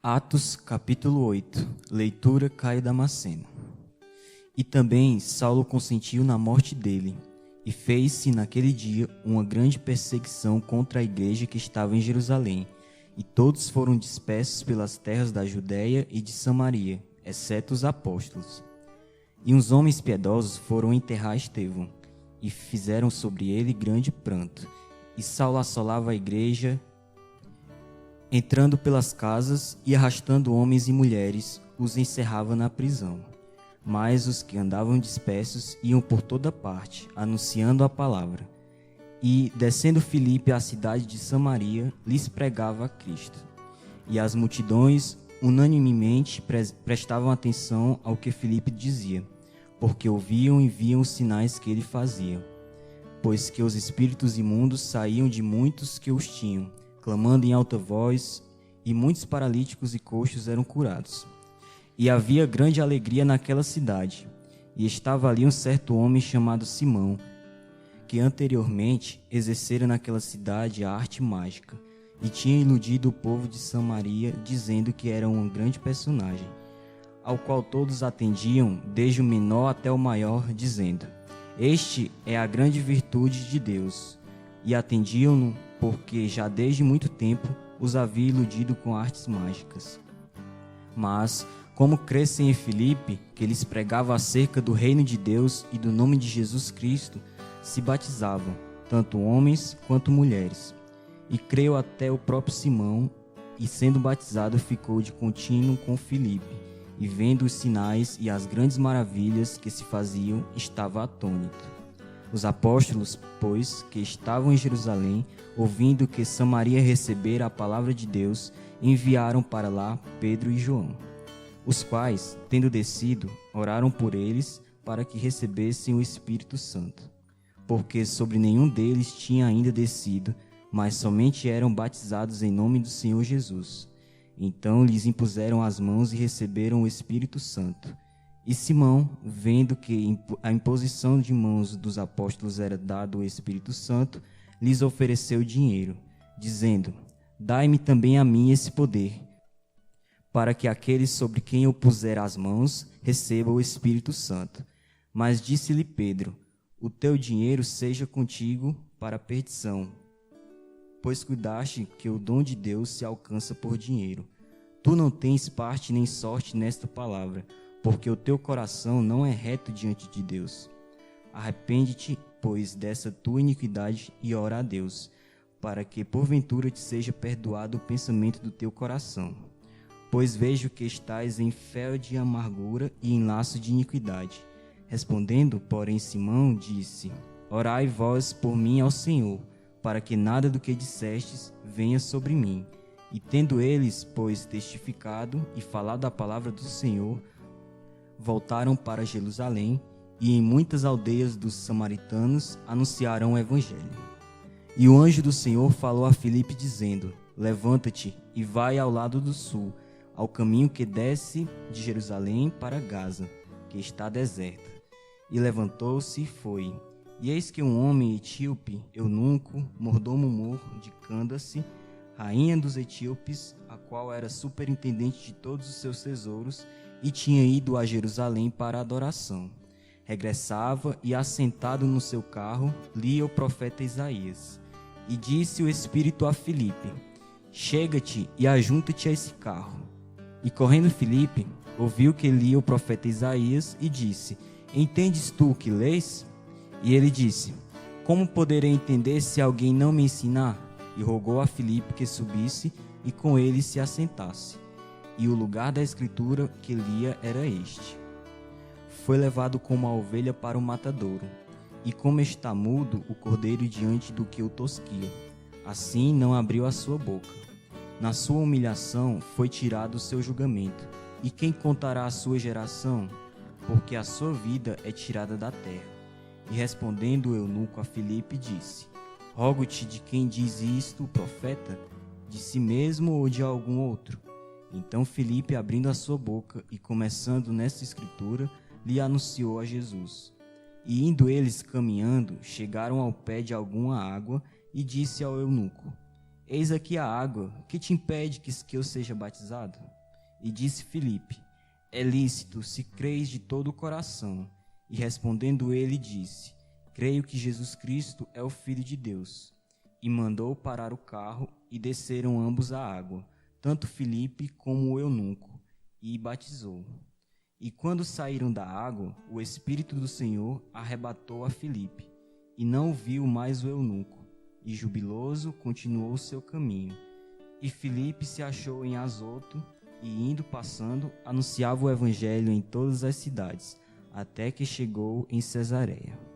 Atos capítulo 8. Leitura Caio Damasceno. E também Saulo consentiu na morte dele, e fez-se naquele dia uma grande perseguição contra a igreja que estava em Jerusalém, e todos foram dispersos pelas terras da Judéia e de Samaria, exceto os apóstolos. E uns homens piedosos foram enterrar Estevão, e fizeram sobre ele grande pranto. E Saulo assolava a igreja, entrando pelas casas e arrastando homens e mulheres, os encerrava na prisão. Mas os que andavam dispersos iam por toda parte, anunciando a palavra. E, descendo Filipe à cidade de Samaria, lhes pregava a Cristo. E as multidões unanimemente prestavam atenção ao que Filipe dizia, porque ouviam e viam os sinais que ele fazia. Pois que os espíritos imundos saíam de muitos que os tinham, clamando em alta voz, e muitos paralíticos e coxos eram curados. E havia grande alegria naquela cidade. E estava ali um certo homem chamado Simão, que anteriormente exercera naquela cidade a arte mágica, e tinha iludido o povo de Samaria, dizendo que era um grande personagem, ao qual todos atendiam, desde o menor até o maior, dizendo: Este é a grande virtude de Deus. E atendiam-no, porque já desde muito tempo os havia iludido com artes mágicas. Mas, como crescem em Filipe, que lhes pregava acerca do reino de Deus e do nome de Jesus Cristo, se batizavam, tanto homens quanto mulheres. E creu até o próprio Simão, e sendo batizado ficou de contínuo com Filipe, e vendo os sinais e as grandes maravilhas que se faziam, estava atônito. Os apóstolos, pois, que estavam em Jerusalém, ouvindo que Samaria recebera a palavra de Deus, enviaram para lá Pedro e João, os quais, tendo descido, oraram por eles para que recebessem o Espírito Santo, porque sobre nenhum deles tinha ainda descido, mas somente eram batizados em nome do Senhor Jesus. Então lhes impuseram as mãos e receberam o Espírito Santo. E Simão, vendo que a imposição de mãos dos apóstolos era dado o Espírito Santo, lhes ofereceu dinheiro, dizendo: Dai-me também a mim esse poder, para que aqueles sobre quem eu puser as mãos recebam o Espírito Santo. Mas disse-lhe Pedro: O teu dinheiro seja contigo para a perdição, pois cuidaste que o dom de Deus se alcança por dinheiro. Tu não tens parte nem sorte nesta palavra, porque o teu coração não é reto diante de Deus. Arrepende-te, pois, dessa tua iniquidade e ora a Deus, para que porventura te seja perdoado o pensamento do teu coração. Pois vejo que estás em fel de amargura e em laço de iniquidade. Respondendo, porém, Simão disse: Orai vós por mim ao Senhor, para que nada do que dissestes venha sobre mim. E tendo eles, pois, testificado e falado a palavra do Senhor, voltaram para Jerusalém, e em muitas aldeias dos samaritanos anunciaram o evangelho. E o anjo do Senhor falou a Filipe, dizendo: Levanta-te e vai ao lado do sul, ao caminho que desce de Jerusalém para Gaza, que está deserta. E levantou-se e foi. E eis que um homem etíope, eunuco, mordomo de Cândace, rainha dos etíopes, a qual era superintendente de todos os seus tesouros, e tinha ido a Jerusalém para a adoração. Regressava e, assentado no seu carro, lia o profeta Isaías. E disse o Espírito a Filipe: Chega-te e ajunta-te a esse carro. E correndo Filipe, ouviu que lia o profeta Isaías e disse: Entendes tu o que lês? E ele disse: Como poderei entender se alguém não me ensinar? E rogou a Filipe que subisse e com ele se assentasse. E o lugar da escritura que lia era este: Foi levado como a ovelha para o matadouro, e como está mudo o cordeiro diante do que o tosquia, assim não abriu a sua boca. Na sua humilhação foi tirado o seu julgamento. E quem contará a sua geração? Porque a sua vida é tirada da terra. E respondendo o eunuco a Filipe, disse: Rogo-te, de quem diz isto o profeta? De si mesmo ou de algum outro? Então Filipe, abrindo a sua boca e começando nesta escritura, lhe anunciou a Jesus. E indo eles caminhando, chegaram ao pé de alguma água, e disse ao eunuco: Eis aqui a água, que te impede que eu seja batizado? E disse Filipe: É lícito, se creis de todo o coração. E respondendo ele, disse: Creio que Jesus Cristo é o Filho de Deus. E mandou parar o carro, e desceram ambos à água, tanto Filipe como o eunuco, e batizou. E quando saíram da água, o Espírito do Senhor arrebatou a Filipe, e não viu mais o eunuco, e jubiloso continuou o seu caminho. E Filipe se achou em Azoto, e indo passando, anunciava o evangelho em todas as cidades, até que chegou em Cesareia.